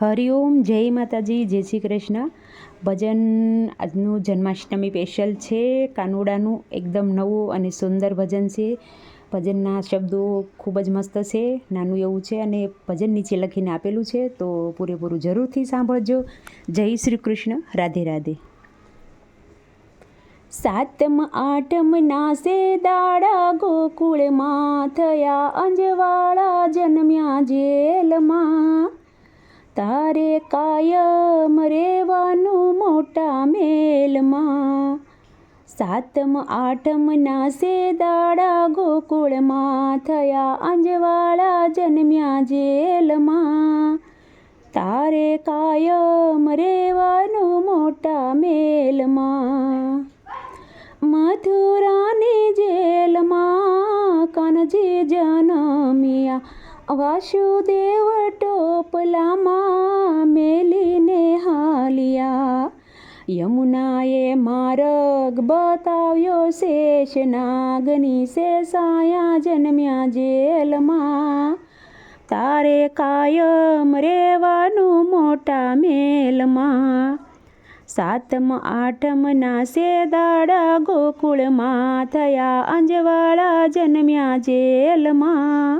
હરિઓમ, જય માતાજી, જય શ્રી કૃષ્ણ. ભજન આજનું જન્માષ્ટમી સ્પેશિયલ છે. કાનુડાનું એકદમ નવું અને સુંદર ભજન છે. ભજનના શબ્દો ખૂબ જ મસ્ત છે, નાનું એવું છે અને ભજન નીચે લખીને આપેલું છે, તો પૂરેપૂરું જરૂરથી સાંભળજો. જય શ્રી કૃષ્ણ. રાધે રાધે. સાતમ આઠમ નાસે દાડા ગોકુળમાં થયા, અંજવાળા જન્મ્યા જેલમાં. તારે કાયમ રેવાનું મોટા મેલમાં. સાતમ આઠમ નાસે દાડા ગોકુળમાં થયા, અંજવાળા જન્મ્યા જેલમાં. તારે કાયમ રેવાનું મોટા મેલમાં. મથુરાની જેલમાં કાનજી જનમ્યા, વાસુદેવ ટોપલામાં મેલીને હાલ્યા. યમુનાએ માર્ગ બતાવ્યો, શેષનાગની શેષાયા જન્મ્યા જેલમાં. તારે કાયમ રેવાનું મોટા મેલમાં. સાતમ આઠમ નાસે દાડા ગોકુળમાં થયા, અંજવાળા જન્મ્યા જેલમાં.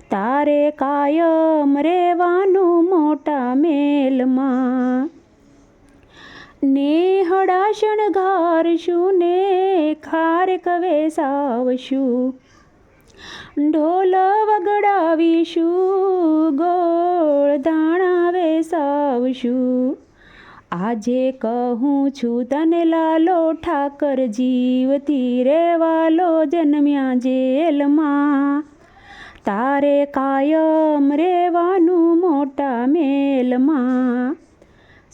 તારે કાયમ રેવાનું મોટા મેલમાં. નેહડા શણગારશું ને ખારક વેસાવશું, ઢોલ વગડાવીશું, ગોળ ધાણા વેસાવશું. આજે કહું છું તને લાલો, ઠાકર જીવથી રેવાલો જન્મ્યા જેલમાં. તારે કાયમ રેવાનું મોટા મેલમાં.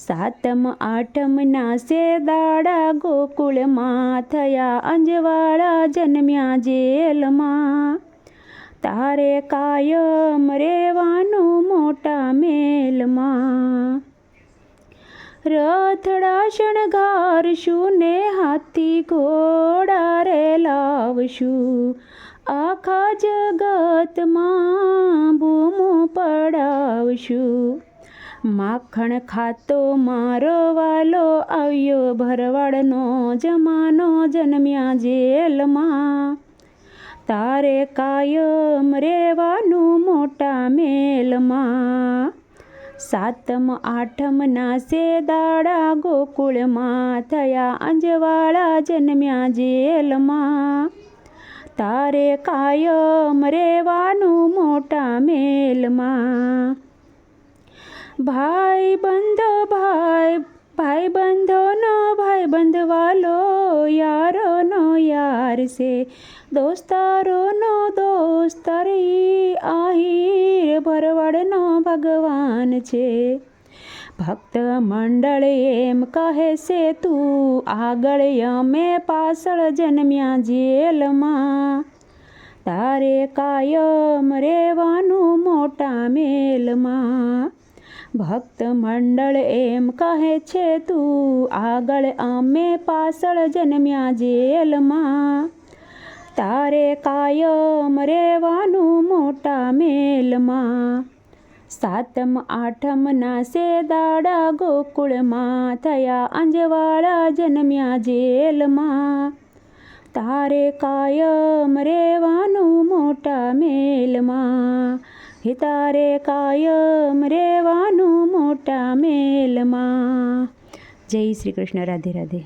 સાતમ આઠમ નાસે દાડા ગોકુળમાં થયા, અંજવાળા જન્મ્યા જેલમાં. તારે કાયમ રેવાનું મોટા મેલમાં. રથડા શણગારશું ને હાથી ઘોડા રે લાવશું, આખા જગતમાં બૂમો પડાવશું. માખણ ખાતો મારો વાલો આવ્યો, ભરવાડનો જમાનો જન્મ્યા જેલમાં. તારે કાયમ રેવાનું મોટા મેલમાં. સાતમ આઠમ નાસે દાડા ગોકુળમાં થયા, અંજવાળા જન્મ્યા જેલમાં. તારે કાયમ રેવાનું મોટા મેલમાં. ભાઈ બંધોનો ભાઈ બંધવાલો, યારોનો યાર છે, દોસ્તારોનો દોસ્તારી, આહીર ભરવાડનો ભગવાન છે. ભક્ત મંડળ એમ કહે છે, તું આગળ અમે પાછળ જન્મ્યા જેલમાં. તારે કાયમ રેવાનું મોટા મેલમાં. ભક્ત મંડળ એમ કહે છે, તું આગળ અમે પાછળ જન્મ્યા જેલમાં. તારે કાયમ રેવાનું મોટા મેલમાં. સાતમ આઠમ નાસે દાડા ગોકુળમાં થયા, અંજવાળા જન્મ્યા જેલમાં. તારે કાયમ રેવાનું મોટા મેલમાં. હે તારે કાયમ રેવાનું મોટા મેલમાં. જય શ્રી કૃષ્ણ. રાધે રાધે.